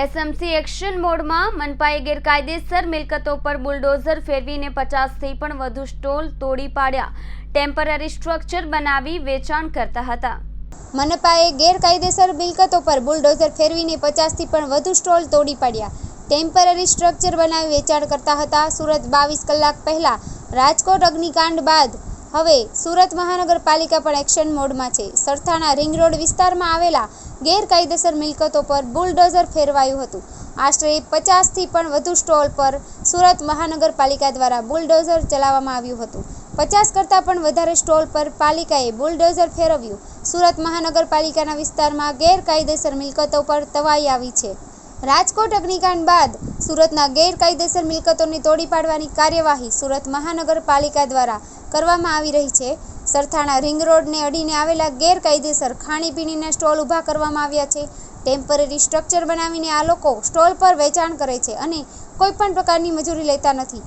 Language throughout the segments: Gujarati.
એસએમસી એક્શન મોડમાં મનપાએ ગેરકાયદેસર મિલકતો પર બુલડોઝર ફેરવીને 50થી પણ વધુ સ્ટોલ તોડી પાડ્યા. ટેમ્પરરી સ્ટ્રક્ચર બનાવી વેચાણ કરતા હતા. મનપાએ ગેરકાયદેસર મિલકતો પર બુલડોઝર ફેરવીને 50થી પણ વધુ સ્ટોલ તોડી પાડ્યા. ટેમ્પરરી સ્ટ્રક્ચર બનાવી વેચાણ કરતા હતા. સુરત 22 કલાક પહેલા રાજકોટ અગ્નિકાંડ બાદ હવે સુરત મહાનગરપાલિકા પણ એક્શન મોડમાં છે. સરથાણા રિંગ રોડ વિસ્તારમાં આવેલા ગેરકાયદેસર મિલકતો પર બુલડોઝર ફેરવાયું હતું. આશરે 50થી પણ વધુ સ્ટોલ પર સુરત મહાનગરપાલિકા દ્વારા બુલડોઝર ચલાવવામાં આવ્યું હતું. 50 કરતાં પણ વધારે સ્ટોલ પર પાલિકાએ બુલડોઝર ફેરવ્યું. સુરત મહાનગરપાલિકાના વિસ્તારમાં ગેરકાયદેસર મિલકતો પર તવાઈ આવી છે. રાજકોટ અગ્નિકાંડ બાદ સુરતના ગેરકાયદેસર મિલકતોને તોડી પાડવાની કાર્યવાહી સુરત મહાનગરપાલિકા દ્વારા કરવામાં આવી રહી છે. સરથાણા રિંગ રોડને અડીને આવેલા ગેરકાયદેસર ખાણીપીણીના સ્ટોલ ઊભા કરવામાં આવ્યા છે. ટેમ્પરરી સ્ટ્રક્ચર બનાવીને આ લોકો સ્ટોલ પર વેચાણ કરે છે અને કોઈપણ પ્રકારની મજૂરી લેતા નથી.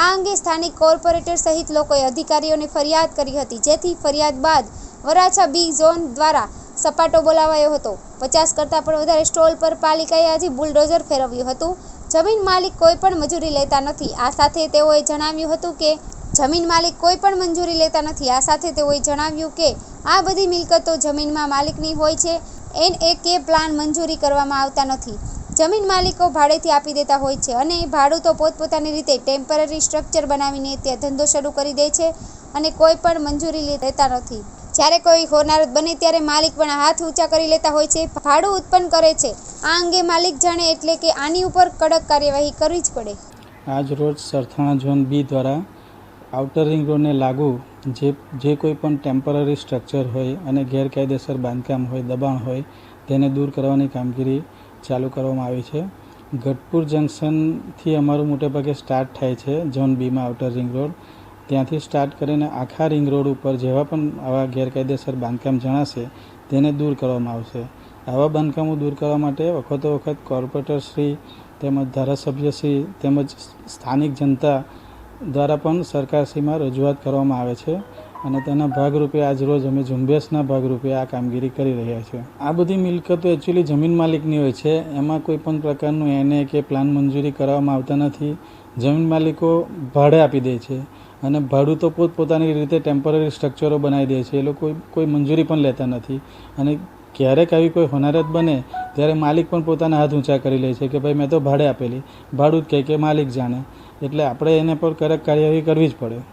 આ અંગે સ્થાનિક કોર્પોરેટર સહિત લોકોએ અધિકારીઓને ફરિયાદ કરી હતી, જેથી ફરિયાદ બાદ વરાછા બી ઝોન દ્વારા સપાટો બોલાવાયો હતો. 50 કરતાં પણ વધારે સ્ટોલ પર પાલિકાએ આજે બુલડોઝર ફેરવ્યું હતું. જમીન માલિક કોઈ પણ મજૂરી લેતા નથી. આ સાથે તેઓએ જણાવ્યું હતું કે આ સાથે તેઓએ જણાવ્યું કે આ બધી મિલકતો જમીનમાં માલિકની હોય છે. NAK પ્લાન મંજૂરી કરવામાં આવતા નથી. જમીન માલિકો ભાડેથી આપી દેતા હોય છે અને ભાડું તો પોતપોતાની રીતે ટેમ્પરરી સ્ટ્રક્ચર બનાવીને ત્યાં ધંધો શરૂ કરી દે છે અને કોઈ પણ મંજૂરી લેતા નથી. જ્યારે કોઈ હોનારત બને ત્યારે માલિક પણ હાથ ઊંચા કરી લેતા હોય છે, ભાડું ઉત્પન્ન કરે છે. આ અંગે માલિક જાણે એટલે કે આની ઉપર કડક કાર્યવાહી કરવી જ પડે. આજ રોજ સરથાણા ઝોન બી દ્વારા આઉટર રિંગ રોડને લાગુ જે કોઈ પણ ટેમ્પરરી સ્ટ્રક્ચર હોય અને ગેરકાયદેસર બાંધકામ હોય, દબાણ હોય, તેને દૂર કરવાની કામગીરી ચાલુ કરવામાં આવી છે. ગઢપુર જંકશનથી અમારું મોટેભાગે સ્ટાર્ટ થાય છે ઝોન બીમાં આઉટર રિંગ રોડ. ત્યાંથી સ્ટાર્ટ કરીને આખા રિંગ રોડ ઉપર જેવા પણ આવા ગેરકાયદેસર બાંધકામ જણાશે તેને દૂર કરવામાં આવશે. આવા બાંધકામો દૂર કરવા માટે વખતો વખત કોર્પોરેટરશ્રી તેમજ ધારાસભ્યશ્રી તેમજ સ્થાનિક જનતા દ્વારા પણ સરકારશ્રીમાં રજૂઆત કરવામાં આવે છે અને તેના ભાગરૂપે આજરોજ અમે ઝુંબેશના ભાગરૂપે આ કામગીરી કરી રહ્યા છીએ. આ બધી મિલકતો એકચ્યુઅલી જમીન માલિકની હોય છે. એમાં કોઈ પણ પ્રકારનું NAK પ્લાન મંજૂરી કરવામાં આવતા નથી. જમીન માલિકો ભાડે આપી દે છે અને ભાડું તો પોતપોતાની રીતે ટેમ્પરરી સ્ટ્રક્ચરો બનાવી દે છે. એ લોકો કોઈ મંજૂરી પણ લેતા નથી અને ક્યારેક આવી કોઈ હોનારત બને ત્યારે માલિક પણ પોતાના હાથ ઊંચા કરી લે છે કે ભાઈ મેં તો ભાડે આપેલી, ભાડું જ કહે કે માલિક જાણે. એટલે આપણે એને પર કડક કાર્યવાહી કરવી જ પડે.